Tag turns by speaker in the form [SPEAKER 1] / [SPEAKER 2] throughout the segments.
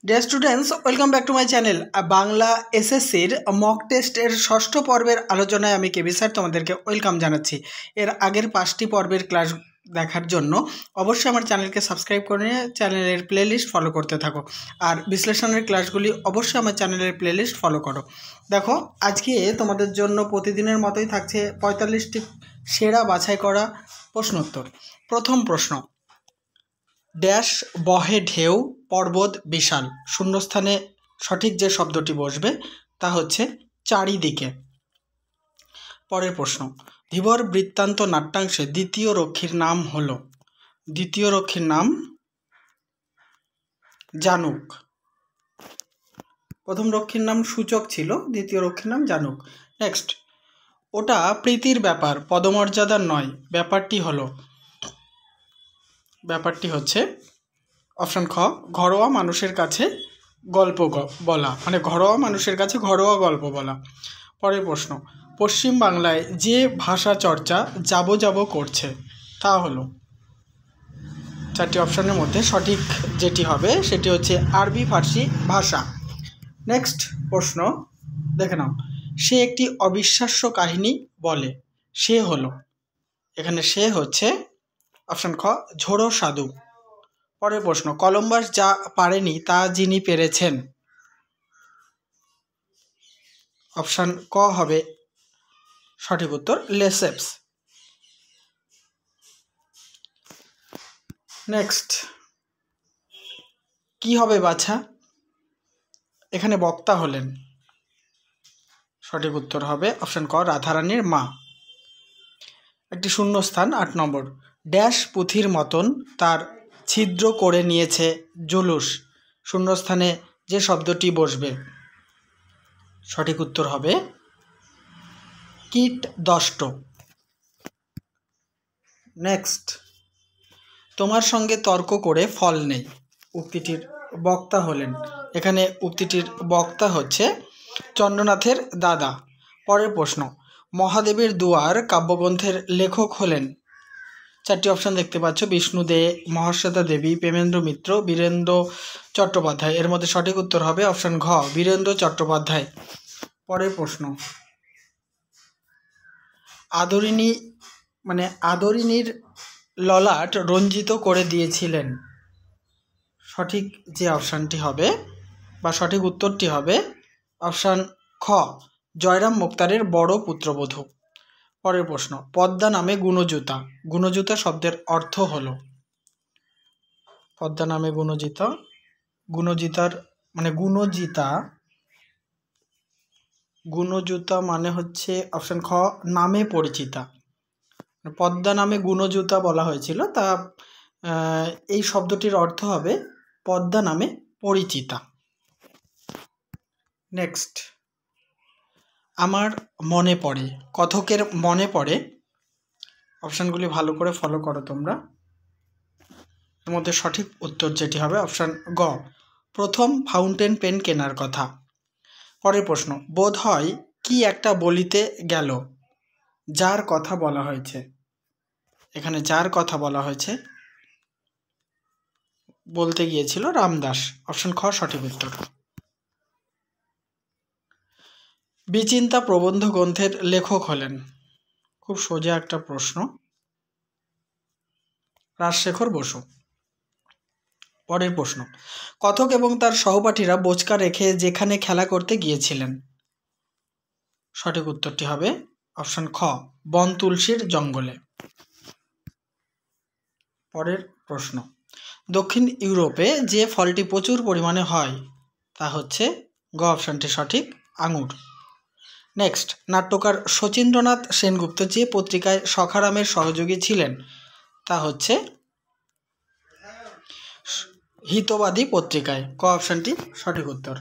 [SPEAKER 1] Dear students, welcome back to my channel. Bangla এসএসসির mock টেস্টের ষষ্ঠ পর্বের আলোচনায় আমি কেবি স্যার তোমাদেরকে ওয়েলকাম জানাচ্ছি। এর আগের 5টি পর্বের ক্লাস দেখার জন্য অবশ্যই আমার চ্যানেলকে সাবস্ক্রাইব করে নিয়ে চ্যানেলের প্লেলিস্ট ফলো করতে থাকো, আর বিশ্লেষণের ক্লাসগুলি অবশ্যই আমার চ্যানেলের প্লেলিস্ট ফলো করো। দেখো, আজকে তোমাদের জন্য প্রতিদিনের মতোই থাকছে 45টি সেরা বাছাই করা প্রশ্নোত্তর। প্রথম প্রশ্ন, ড্যাশ বহে ঢেউ পর্বত বিশাল, শূন্যস্থানে সঠিক যে শব্দটি বসবে তা হচ্ছে চারিদিকে। পরের প্রশ্ন, ধীবর বৃত্তান্ত নাট্যাংশে দ্বিতীয় রক্ষীর নাম হলো, দ্বিতীয় রক্ষীর নাম জানুক। প্রথম রক্ষীর নাম সূচক ছিল, দ্বিতীয় রক্ষীর নাম জানুক। নেক্সট, ওটা প্রীতির ব্যাপার পদমর্যাদার নয়, ব্যাপারটি হচ্ছে অপশান খ, ঘরোয়া মানুষের কাছে গল্প বলা, মানে ঘরোয়া মানুষের কাছে ঘরোয়া গল্প বলা। পরের প্রশ্ন, পশ্চিম বাংলায় যে ভাষা চর্চা যাবো করছে তা হলো, চারটি অপশানের মধ্যে সঠিক যেটি হবে সেটি হচ্ছে আরবি ফার্সি ভাষা। নেক্সট প্রশ্ন দেখে নাও, সে একটি অবিশ্বাস্য কাহিনী বলে, সে হলো, এখানে সে হচ্ছে অপশান খ ঝোড়ো সাধু। পরের প্রশ্ন, কলম্বাস যা পারেনি তা যিনি পেরেছেন, অপশান ক হবে সঠিক উত্তর লেসেপস। নেক্সট, কি হবে বাছা, এখানে বক্তা হলেন, সঠিক উত্তর হবে অপশান ক রাধারানীর মা। একটি শূন্যস্থান 8 নম্বর, ড্যাশ পুঁথির মতন তার ছিদ্র করে নিয়েছে জুলুস, শূন্যস্থানে যে শব্দটি বসবে সঠিক উত্তর হবে কীট দষ্ট। নেক্সট, তোমার সঙ্গে তর্ক করে ফল নেই, উক্তিটির বক্তা হলেন, এখানে উক্তিটির বক্তা হচ্ছে চন্দ্রনাথের দাদা। পরের প্রশ্ন, মহাদেবের দুয়ার কাব্যগ্রন্থের লেখক হলেন, চারটি অপশান দেখতে পাচ্ছ, বিষ্ণু দে, মহাশ্বেতা দেবী, প্রেমেন্দ্র মিত্র, বীরেন্দ্র চট্টোপাধ্যায়। এর মধ্যে সঠিক উত্তর হবে অপশান ঘ বীরেন্দ্র চট্টোপাধ্যায়। পরের প্রশ্ন, আদরিনীর ললাট রঞ্জিত করে দিয়েছিলেন, সঠিক যে অপশানটি হবে বা সঠিক উত্তরটি হবে অপশান খ জয়রাম মুক্তারের বড় পুত্রবধূ। পরের প্রশ্ন, পদ্মা নামে গুণজুতা, গুণজুতা শব্দের অর্থ হলো, পদ্মা নামে গুণজিতার মানে গুণজুতা মানে হচ্ছে অপশান খ নামে পরিচিতা, পদ্মা নামে গুণজুতা বলা হয়েছিল, তা এই শব্দটির অর্থ হবে পদ্মা নামে পরিচিতা। নেক্সট, আমার মনে পড়ে, কথকের মনে পড়ে, অপশানগুলি ভালো করে ফলো করো তোমরা। এর মধ্যে সঠিক উত্তর যেটি হবে অপশান গ প্রথম ফাউন্টেন পেন কেনার কথা। পরের প্রশ্ন, বোধ হয় কি একটা বলিতে গেল, যার কথা বলা হয়েছে, এখানে যার কথা বলা হয়েছে বলতে গিয়েছিল রামদাস, অপশান খ সঠিক উত্তর। বিচিন্তা প্রবন্ধ গ্রন্থের লেখক হলেন, খুব সোজা একটা প্রশ্ন, রাজশেখর বসু। পরের প্রশ্ন, কথক এবং তার সহপাঠীরা বোচকা রেখে যেখানে খেলা করতে গিয়েছিলেন, সঠিক উত্তরটি হবে অপশান খ বন তুলসীর জঙ্গলে। পরের প্রশ্ন, দক্ষিণ ইউরোপে যে ফলটি প্রচুর পরিমাণে হয় তা হচ্ছে গ অপশানটি সঠিক আঙুর। নেক্সট, নাট্যকার শচীন্দ্রনাথ সেনগুপ্ত যে পত্রিকায় সখারামের সহযোগী ছিলেন তা হচ্ছে হিতবাদী পত্রিকায়, ক অপশানটি সঠিক উত্তর।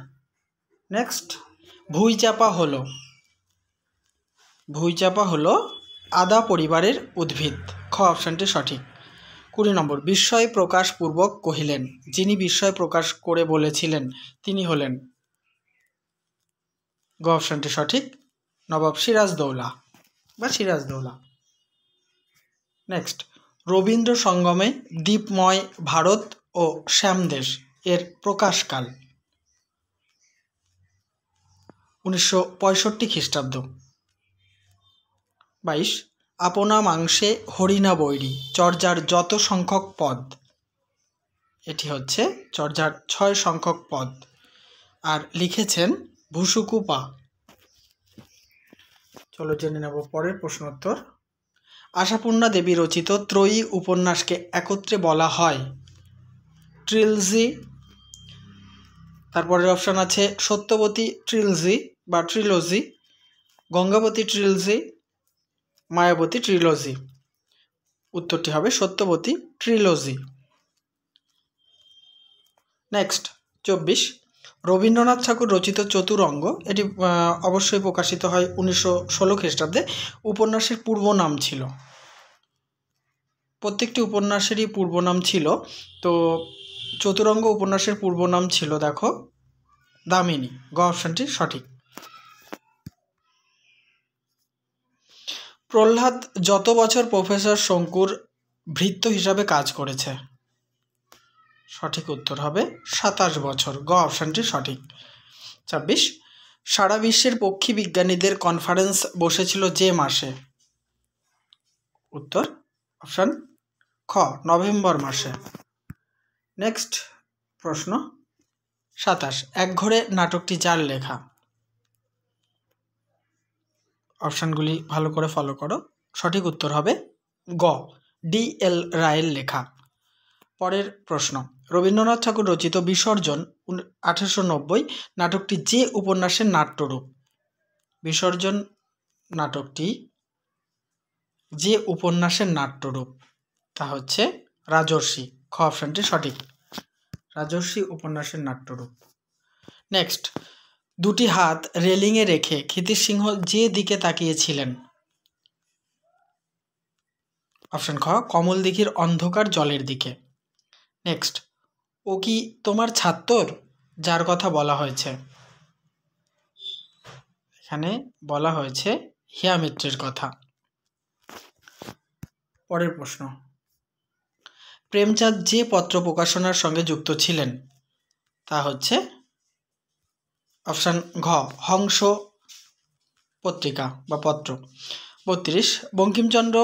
[SPEAKER 1] নেক্সট, ভুঁইচাপা হলো আদা পরিবারের উদ্ভিদ, খ অপশানটি সঠিক। 20 নম্বর, বিস্ময় প্রকাশ পূর্বক কহিলেন, যিনি বিস্ময় প্রকাশ করে বলেছিলেন তিনি হলেন, গ অপশানটি সঠিক নবাব সিরাজদৌলা। নেক্সট, রবীন্দ্র সঙ্গমে দ্বীপময় ভারত ও শ্যামদেশ এর প্রকাশকাল, 1965 খ্রিস্টাব্দ। 22 আপনা মাংসে হরিণা বৈরী চর্যার যত সংখ্যক পদ, এটি হচ্ছে চর্যার 6 সংখ্যক পদ, আর লিখেছেন ভুসুকু পা। চলো জেনে নেব পরের প্রশ্নোত্তর। আশাপূর্ণা দেবী রচিত ত্রয়ী উপন্যাসকে একত্রে বলা হয় ট্রিলজি। তারপরের অপশান আছে সত্যবতী ট্রিলজি বা trilogy, Gangavati trilogy, Mayawati trilogy. উত্তরটি হবে সত্যবতী ট্রিলজি। নেক্সট 24 রবীন্দ্রনাথ ঠাকুর রচিত চতুরঙ্গ, এটি অবশ্যই প্রকাশিত হয় 1916 খ্রিস্টাব্দে। উপন্যাসের পূর্ব নাম ছিল, প্রত্যেকটি উপন্যাসেরই পূর্ব নাম ছিল। তো চতুরঙ্গ উপন্যাসের পূর্ব নাম ছিল দেখো দামিনী। গ অপশানটি সঠিক। প্রহ্লাদ যত বছর প্রফেসর শঙ্কুর ভৃত্য হিসাবে কাজ করেছে, সঠিক উত্তর হবে 27 বছর। গ অপশানটি সঠিক। 26 সারা বিশ্বের পক্ষী বিজ্ঞানীদের কনফারেন্স বসেছিল যে মাসে, উত্তর অপশান খ নভেম্বর মাসে। নেক্সট প্রশ্ন 27 একঘরে নাটকটি যার লেখা, অপশানগুলি ভালো করে ফলো করো। সঠিক উত্তর হবে গ D.L. রায়ের লেখা। পরের প্রশ্ন রবীন্দ্রনাথ ঠাকুর রচিত বিসর্জন 1890 নাটকটি যে উপন্যাসের নাট্যরূপ, বিসর্জন নাটকটি যে উপন্যাসের নাট্যরূপ তা হচ্ছে রাজর্ষি। খ অপশানটি সঠিক, রাজর্ষি উপন্যাসের নাট্যরূপ। নেক্সট দুটি হাত রেলিংয়ে রেখে ক্ষিতিশ সিংহ যে দিকে তাকিয়েছিলেন, অপশান খ কমল দিঘির অন্ধকার জলের দিকে। নেক্সট ও কি তোমার ছাত্তর, যার কথা বলা হয়েছে, এখানে বলা হয়েছে হিয়া মিত্রের কথা। পরের প্রশ্ন প্রেমচাঁদ যে পত্র প্রকাশনার সঙ্গে যুক্ত ছিলেন তা হচ্ছে অপশান ঘ হংস পত্রিকা বা পত্র। 32 বঙ্কিমচন্দ্র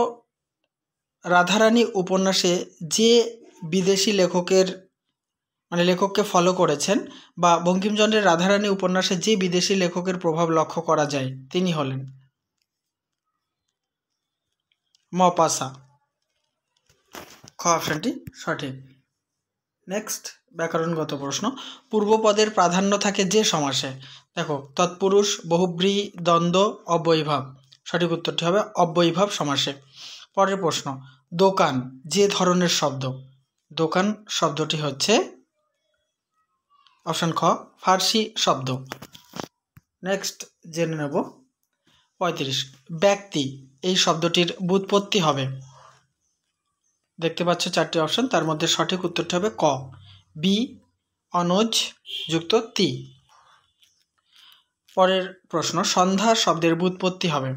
[SPEAKER 1] রাধারানী উপন্যাসে যে বিদেশি লেখককে ফলো করেছেন বা বঙ্কিমচন্দ্রের রাধারানী উপন্যাসে যে বিদেশি লেখকের প্রভাব লক্ষ্য করা যায় তিনি হলেন মপাসা। খ অপশানটি সঠিক। নেক্সট ব্যাকরণগত প্রশ্ন পূর্বপদের প্রাধান্য থাকে যে সমাসে, দেখো তৎপুরুষ, বহুব্রীহি, দ্বন্দ্ব, অব্যয়ীভাব। সঠিক উত্তরটি হবে অব্যয়ীভাব সমাসে। পরের প্রশ্ন দোকান যে ধরনের শব্দ, দোকান শব্দটি হচ্ছে অপশান খ ফার্সি শব্দ। নেক্সট জেনে নেব 35 ব্যক্তি এই শব্দটির ব্যুৎপত্তি হবে, দেখতে পাচ্ছ 4টি অপশান, তার মধ্যে সঠিক উত্তরটি হবে ক বি অনজ যুক্ত তি। পরের প্রশ্ন সন্ধ্যা শব্দের ব্যুৎপত্তি হবে,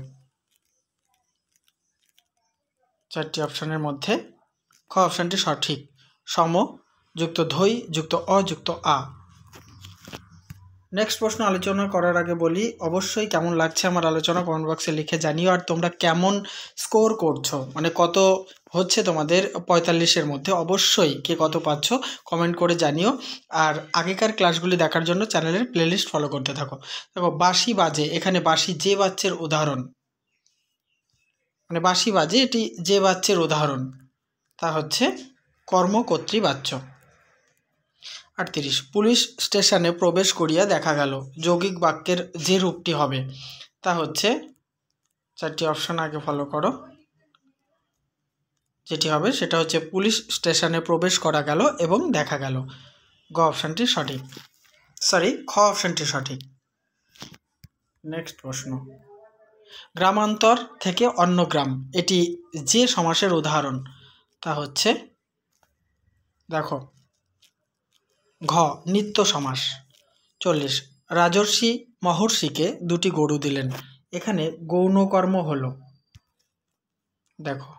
[SPEAKER 1] 4টি অপশানের মধ্যে খ অপশানটি সঠিক সম যুক্ত ধৈ যুক্ত অ যুক্ত আ। নেক্সট প্রশ্ন আলোচনা করার আগে বলি অবশ্যই কেমন লাগছে আমার আলোচনা কমেন্ট বক্সে লিখে জানিও, আর তোমরা কেমন স্কোর করছো, মানে কত হচ্ছে তোমাদের 45-এর মধ্যে, অবশ্যই কে কত পাচ্ছ কমেন্ট করে জানিও। আর আগেকার ক্লাসগুলি দেখার জন্য চ্যানেলের প্লেলিস্ট ফলো করতে থাকো। দেখো বাঁশি বাজে, এখানে বাঁশি যে বাচ্চের উদাহরণ, মানে বাঁশি বাজে এটি যে বাচ্চের উদাহরণ তা হচ্ছে কর্মকর্তৃবাচ্য। 38 পুলিশ স্টেশনে প্রবেশ করিয়া দেখা গেল যৌগিক বাক্যের যে রূপটি হবে তা হচ্ছে 4টি অপশান আগে ফলো করো, যেটি হবে সেটা হচ্ছে পুলিশ স্টেশনে প্রবেশ করা গেল এবং দেখা গেল। গ অপশানটি সঠিক, খ অপশানটি সঠিক। নেক্সট প্রশ্ন গ্রামান্তর থেকে অন্য গ্রাম এটি যে সমাসের উদাহরণ তা হচ্ছে দেখো ঘ নিত্য সমাস। 40 রাজর্ষি মহর্ষিকে দুটি গরু দিলেন, এখানে গৌণকর্ম হলো, দেখো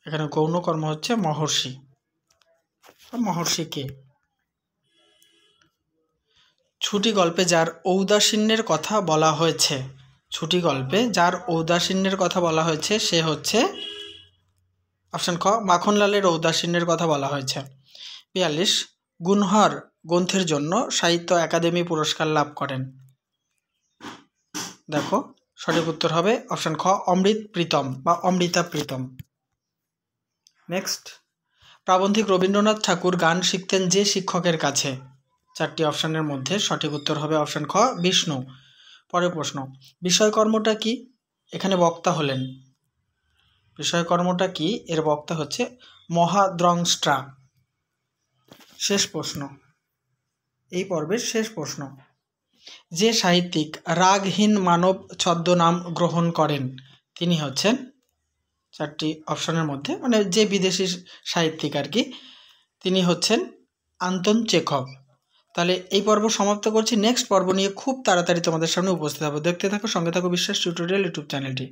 [SPEAKER 1] এখানে গৌণকর্ম হচ্ছে মহর্ষি, মহর্ষিকে। ছুটি গল্পে যার ঔদাসীন্যের কথা বলা হয়েছে, ছুটি গল্পে যার ঔদাসীন্যের কথা বলা হয়েছে সে হচ্ছে অপশন খ মাখনলালের ঔদাসীন্যের কথা বলা হয়েছে। ৪২ গুনহর গ্রন্থের জন্য সাহিত্য একাডেমি পুরস্কার লাভ করেন। দেখো সঠিক উত্তর হবে অপশন খ অমৃত প্রীতম বা অমৃতা প্রীতম। নেক্সট, প্রাবন্ধিক রবীন্দ্রনাথ ঠাকুর গান শিখতেন যে শিক্ষকের কাছে? 4টি অপশানের মধ্যে সঠিক উত্তর হবে অপশন খ বিষ্ণু। পরের প্রশ্ন, বিষয়কর্মটা কি? এখানে বক্তা হলেন। বিষয়কর্মটা কি? এর বক্তা হচ্ছে মহাদ্রংস্ট্রা। শেষ প্রশ্ন, এই পর্বের শেষ প্রশ্ন, যে সাহিত্যিক রাগহীন মানব ছদ্মনাম গ্রহণ করেন তিনি হচ্ছেন, 4টি অপশনের মধ্যে মানে যে বিদেশি সাহিত্যিক আর কি, তিনি হচ্ছেন আন্তন চেখভ। তাহলে এই পর্ব সমাপ্ত করছি। নেক্সট পর্ব নিয়ে খুব তাড়াতাড়ি তোমাদের সামনে উপস্থিত হবো। দেখতে থাকো, সঙ্গে থাকো বিশ্বাস টিউটোরিয়াল ইউটিউব চ্যানেলটি।